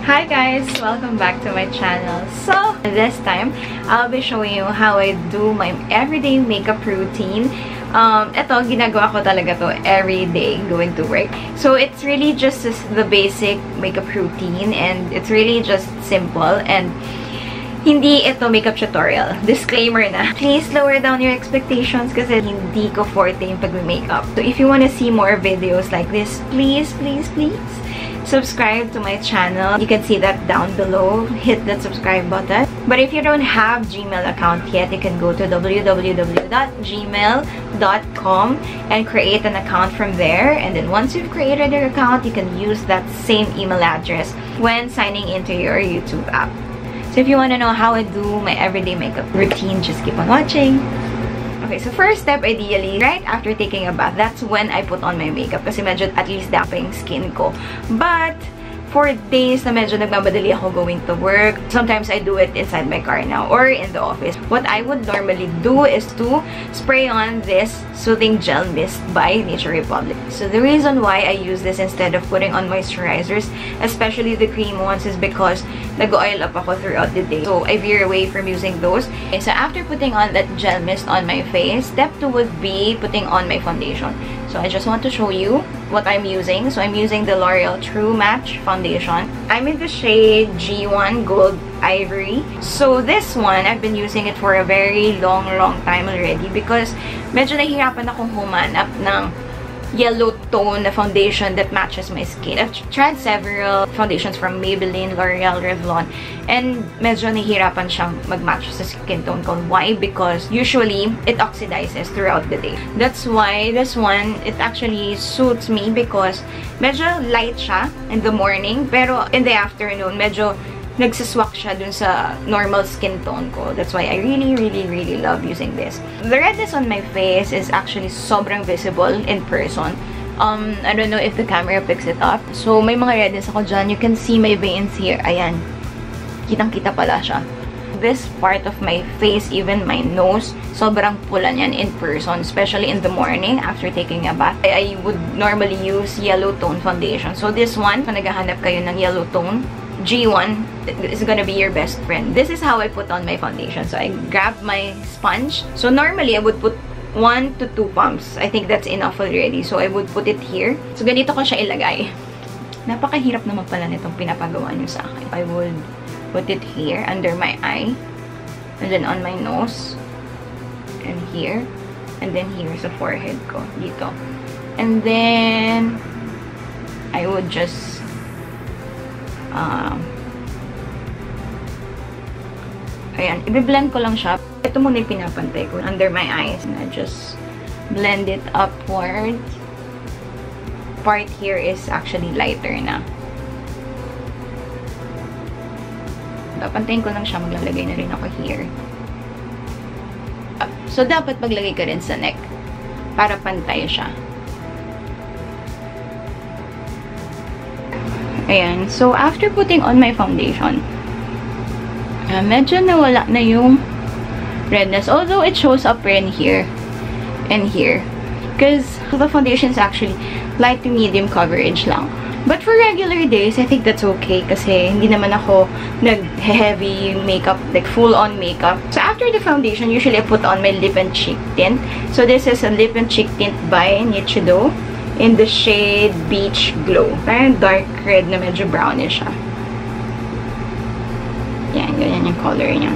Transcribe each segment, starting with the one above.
Hi guys! Welcome back to my channel. So, this time, I'll be showing you how I do my everyday makeup routine. Ito, ginagawa ko talaga to every day going to work. So, it's really just the basic makeup routine and it's really just simple and hindi ito makeup tutorial. Disclaimer na. Please lower down your expectations kasi hindi ko forte yung pag-makeup. So, if you wanna see more videos like this, please subscribe to my channel. You can see that down below. Hit that subscribe button. But if you don't have Gmail account yet, you can go to www.gmail.com and create an account from there. And then once you've created your account, you can use that same email address when signing into your YouTube app. So if you want to know how I do my everyday makeup routine, just keep on watching. Okay, so first step, ideally, right after taking a bath, that's when I put on my makeup kasi medyo at least damp yung skin ko. But for days na medyo nagmamadali ako going to work, sometimes I do it inside my car now or in the office. What I would normally do is to spray on this Soothing Gel Mist by Nature Republic. So the reason why I use this instead of putting on moisturizers, especially the cream ones, is because nag-oil up ako throughout the day. So I veer away from using those. Okay, so after putting on that gel mist on my face, step 2 would be putting on my foundation. So I just want to show you what I'm using. So I'm using the L'Oreal True Match Foundation. I'm in the shade G1 Gold Ivory. So this one, I've been using it for a very long time already because medyo nahihirapan akong humanap ng yellow tone na foundation that matches my skin. I've tried several foundations from Maybelline, L'Oreal, Revlon, and medyo nahihirapan siyang mag-match sa skin tone ko. Why? Because usually, it oxidizes throughout the day. That's why this one, it actually suits me because medyo light siya in the morning, pero in the afternoon, medyo nagsiswak siya dun sa normal skin tone ko. That's why I really love using this. The redness on my face is actually sobrang visible in person. I don't know if the camera picks it up. So, may mga redness ako dyan. You can see my veins here. Ayan. Kitang-kita pala siya. This part of my face, even my nose, sobrang pula niyan in person, especially in the morning after taking a bath. I would normally use yellow tone foundation. So, this one, kung naghahanap kayo ng yellow tone, G1 is gonna be your best friend. This is how I put on my foundation. So, I grab my sponge. So, normally, I would put 1 to 2 pumps. I think that's enough already. So, I would put it here. So, ganito ko siya ilagay. Napakahirap naman pala nitong pinapagawa nyo sa akin. I would put it here, under my eye. And then on my nose. And here. And then here sa forehead ko. Dito. And then, I would just ayan, i-blend ko lang siya. Ito muna yung pinapantay ko under my eyes. And I just blend it upwards. Part here is actually lighter na. Papantayin ko lang siya. Maglalagay na rin ako here. So, dapat maglagay ka rin sa neck para pantay siya. Ayan. So, after putting on my foundation, medyo nawala na yung redness. Although, it shows up rin here and here. Because the foundation is actually light to medium coverage lang. But for regular days, I think that's okay. Kasi hindi naman ako nag-heavy makeup, like full-on makeup. So, after the foundation, usually I put on my lip and cheek tint. So, this is a lip and cheek tint by Nichido in the shade Beach Glow. Parang dark red na medyo brownish siya. Yan, ganyan yung color niya.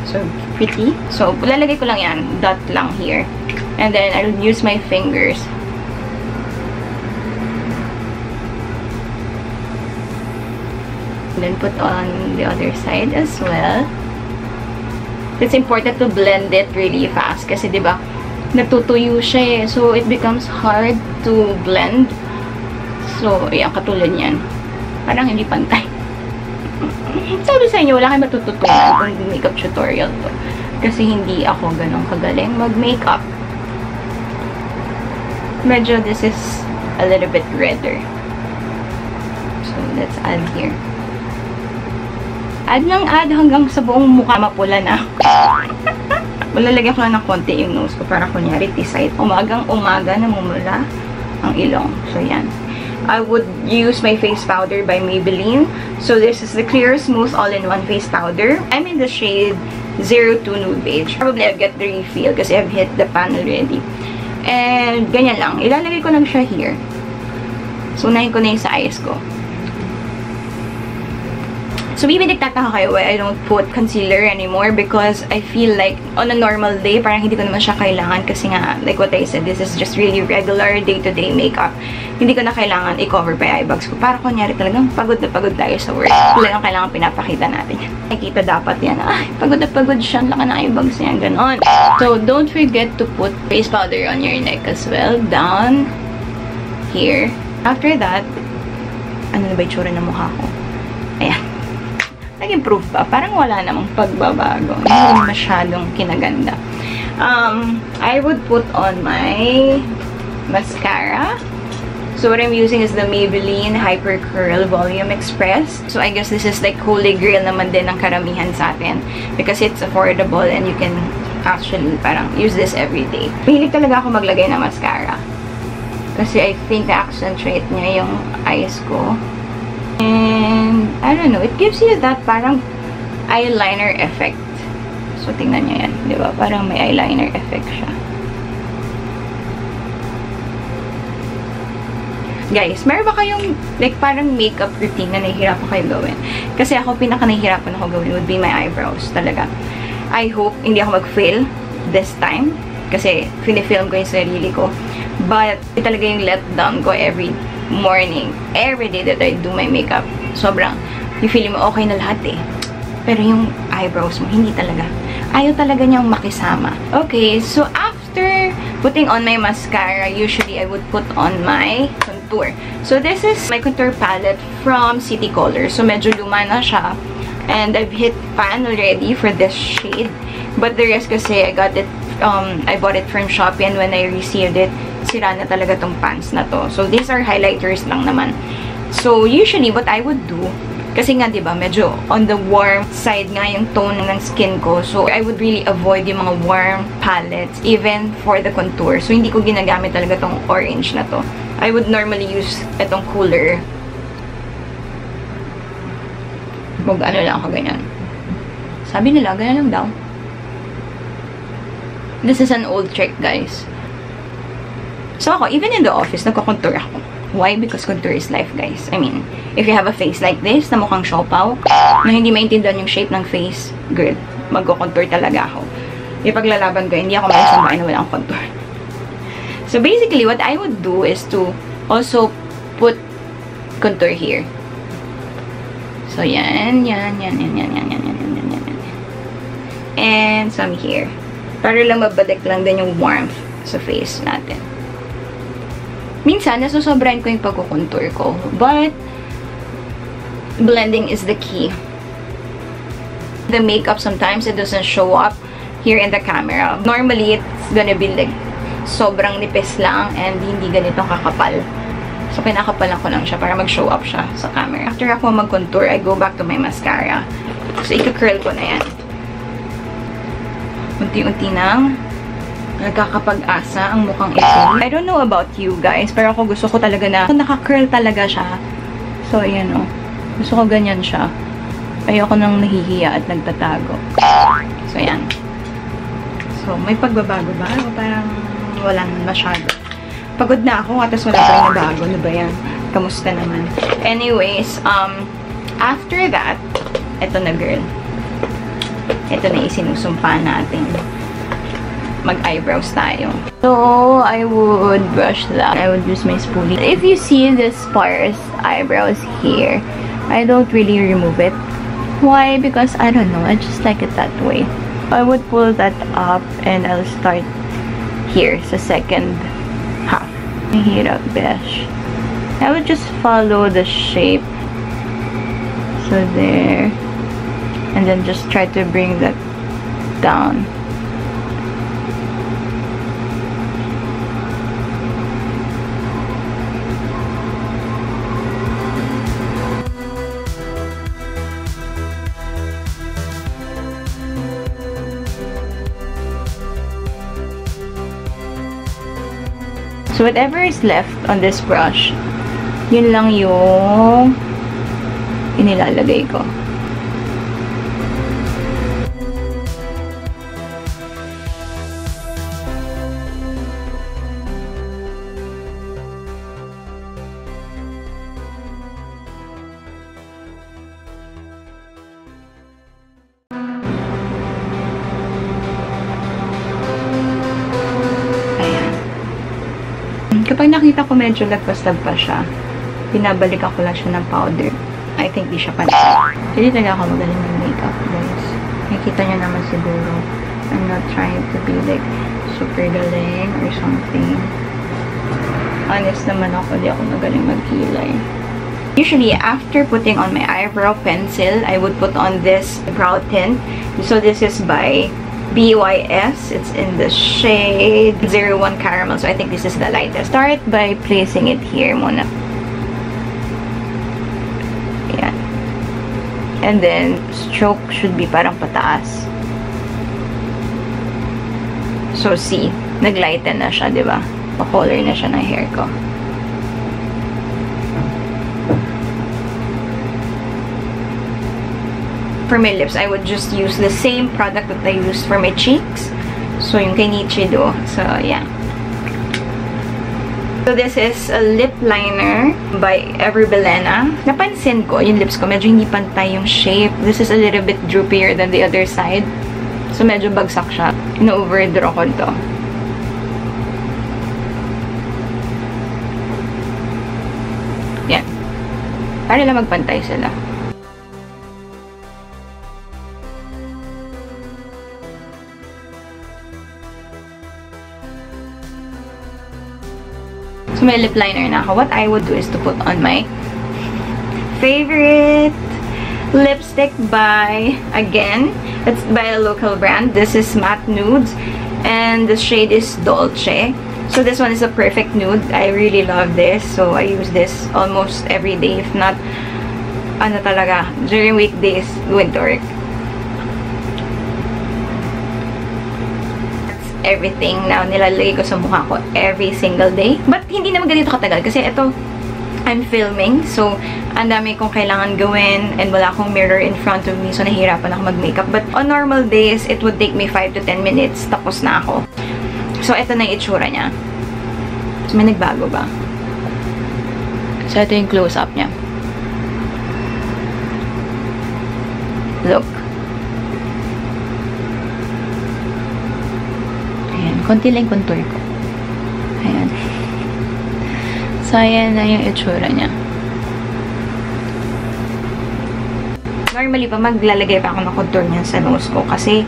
So, pretty. So, lalagay ko lang yan. Dot lang here. And then, I'll use my fingers. And then, put on the other side as well. It's important to blend it really fast. Kasi, diba, natutuyo siya eh. So, it becomes hard to blend. So, ayan, katulad yan. Parang hindi pantay. Sabi sa inyo, wala kayong matututunan kung makeup tutorial to. Kasi hindi ako ganun kagaling mag-makeup. Medyo this is a little bit redder. So, let's add here. Add lang add hanggang sa buong mukha mapula na. Malalagyan ko lang ng konti yung nose ko para kunyari tisay. Umagang-umaga namumula ang ilong. So, yan. I would use my face powder by Maybelline. So this is the Clear Smooth All-in-One Face Powder. I'm in the shade 02 Nude Beige. Probably I'll get the refill kasi I've hit the pan already. And ganyan lang. Ilalagay ko lang siya here. So, unahin ko na yung sa eyes ko. So, maybe nagtataka kayo why I don't put concealer anymore because I feel like on a normal day, parang hindi ko naman siya kailangan kasi nga, like what I said, this is just really regular day-to-day makeup. Hindi ko na kailangan i-cover pa yung eye bags ko. Para kunyari talagang pagod na pagod tayo sa work. Talagang kailangan pinapakita natin yan. Nakikita dapat yan. Ay, pagod na pagod siya. Laka na eye bags niya. Ganon. So, don't forget to put face powder on your neck as well. Down here. After that, ano na ba yung tsura ng mukha ko? Ayan. Nag-improve ba? Parang wala namang pagbabago. Hindi masyadong kinaganda. I would put on my mascara. So what I'm using is the Maybelline Hyper Curl Volume Express. So I guess this is like holy grail naman din ng karamihan sa atin. Because it's affordable and you can actually parang use this every day. Mahilig talaga ako maglagay ng mascara. Kasi I think na-accentuate niya yung eyes ko. And, I don't know, it gives you that parang eyeliner effect. So, tingnan nyo yan. Di ba? Parang may eyeliner effect siya. Guys, meron ba kayong, like, parang makeup routine na nahihirapan kayo gawin? Kasi ako, pinaka-nahihirapan ako gawin would be my eyebrows. Talaga. I hope hindi ako mag-fail this time. Kasi, film ko yung sarili ko. But, ito talaga yung letdown ko every morning, every day that I do my makeup. Sobrang, you feel mo okay na lahat eh. Pero yung eyebrows mo, hindi talaga. Ayaw talaga niyang makisama. Okay, so after putting on my mascara, usually I would put on my contour. So this is my contour palette from City Color. So medyo luma na siya. And I've hit pan already for this shade. But the rest kasi, I got it, I bought it from Shopee and when I received it, sira na talaga tong pants na to. So, these are highlighters lang naman. So, usually, what I would do, kasi nga, diba, medyo on the warm side nga yung tone ng skin ko. So, I would really avoid yung mga warm palettes, even for the contour. So, hindi ko ginagamit talaga tong orange na to. I would normally use itong cooler. Mag ano lang ako, ganyan. Sabi nila, ganyan lang daw. This is an old trick, guys. So ako, even in the office, nagko-contour ako. Why? Because contour is life, guys. I mean, if you have a face like this, na mukhang siopaw, na hindi maintindihan yung shape ng face, girl, magko-contour talaga ako. Yung paglalaban ko, hindi ako malisambahin na walang contour. So basically, what I would do is to also put contour here. So yan. And some here. Para lang mabalik lang din yung warmth sa face natin. Minsan, nasusobrahan ko yung pagkukontour ko. But, blending is the key. The makeup, sometimes, it doesn't show up here in the camera. Normally, it's gonna be like, sobrang nipis lang and hindi ganitong kakapal. So, kinakapalan ko lang siya para mag-show up siya sa camera. After ako mag-contour, I go back to my mascara. So, ika-curl ko na yan. Unti-unti nang nagkakapag-asa ang mukhang ito. I don't know about you guys, pero ako gusto ko talaga na naka-curl talaga siya. So, ayan o. Gusto ko ganyan siya. Ayoko nang nahihiya at nagtatago. So, ayan. So, may pagbabago ba? O parang wala masyado. Pagod na ako, tapos wala pa rin nabago. Ano ba yan? Kamusta naman? Anyways, after that, eto na girl. Ito na isinusumpa natin. Mag-eyebrows tayo. So, I would brush that. I would use my spoolie. If you see this sparse eyebrows here, I don't really remove it. Why? Because, I don't know. I just like it that way. I would pull that up and I'll start here sa second half. Mahirap, besh. I would just follow the shape. So, there. And then just try to bring that down. So whatever is left on this brush, Yun lang yung inilalagay ko. Kapag nakita ko medyo lagpas-lagpas siya, binabalikan ko lang siya ng powder. I think di siya pansin. Hindi talaga ako magaling mag-makeup, guys. Nakikita niyo naman siguro. I'm not trying to be like super galing or something. Honest naman ako, di ako magaling mag-kilay. Usually, after putting on my eyebrow pencil, I would put on this brow tint. So this is by BYS. It's in the shade 01 Caramel. So I think this is the lightest. Start by placing it here muna. Ayan. And then, stroke should be parang pataas. So see, naglighten na siya, di ba? Pa-color na siya ng hair ko. For my lips, I would just use the same product that I used for my cheeks. So, yung kay Nichido. So, yeah. So, this is a lip liner by Everbelena. Napansin ko, yung lips ko, medyo hindi pantay yung shape. This is a little bit droopier than the other side. So, medyo bagsak siya. Ina-overdraw ko to. Yan. Para lang magpantay sila. So, may lip liner na ako. What I would do is to put on my favorite lipstick by, again, it's by a local brand. This is Matte Nudes. And the shade is Dolce. So, this one is a perfect nude. I really love this. So, I use this almost every day. If not, ano talaga, during weekdays, going to work. Everything na nilalagay ko sa mukha ko every single day. But hindi naman ganito katagal kasi ito, I'm filming. So, ang dami kong kailangan gawin and wala akong mirror in front of me. So, nahihirapan ako mag-makeup. But on normal days, it would take me 5 to 10 minutes. Tapos na ako. So, ito na yung itsura niya. So, may nagbago ba? So, ito yung close-up niya. Look. Konti lang yung contour ko. Ayan. So, ayan na yung itsura niya. Normally pa, maglalagay pa ako ng contour niya sa nose ko kasi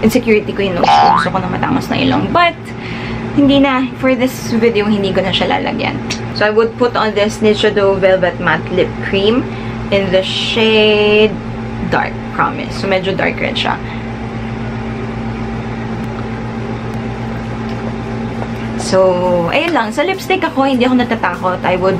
insecurity ko yung nose ko. Gusto ko na matangos na ilong. But, hindi na. For this video, hindi ko na siya lalagyan. So, I would put on this Nichido Velvet Matte Lip Cream in the shade Dark Promise. So, medyo dark red siya. So, ayun lang. Sa lipstick ako, hindi ako natatakot. I would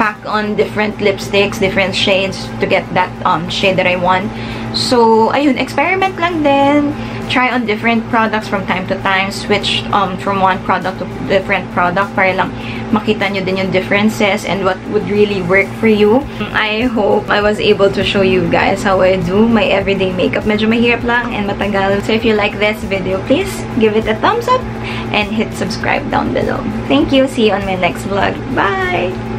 pack on different lipsticks, different shades to get that shade that I want. So, ayun. Experiment lang din. Try on different products from time to time. Switch from one product to different product para lang makita nyo din yung differences and what would really work for you. I hope I was able to show you guys how I do my everyday makeup. Medyo mahirap lang and matagal. So, if you like this video, please give it a thumbs up and hit subscribe down below. Thank you. See you on my next vlog. Bye!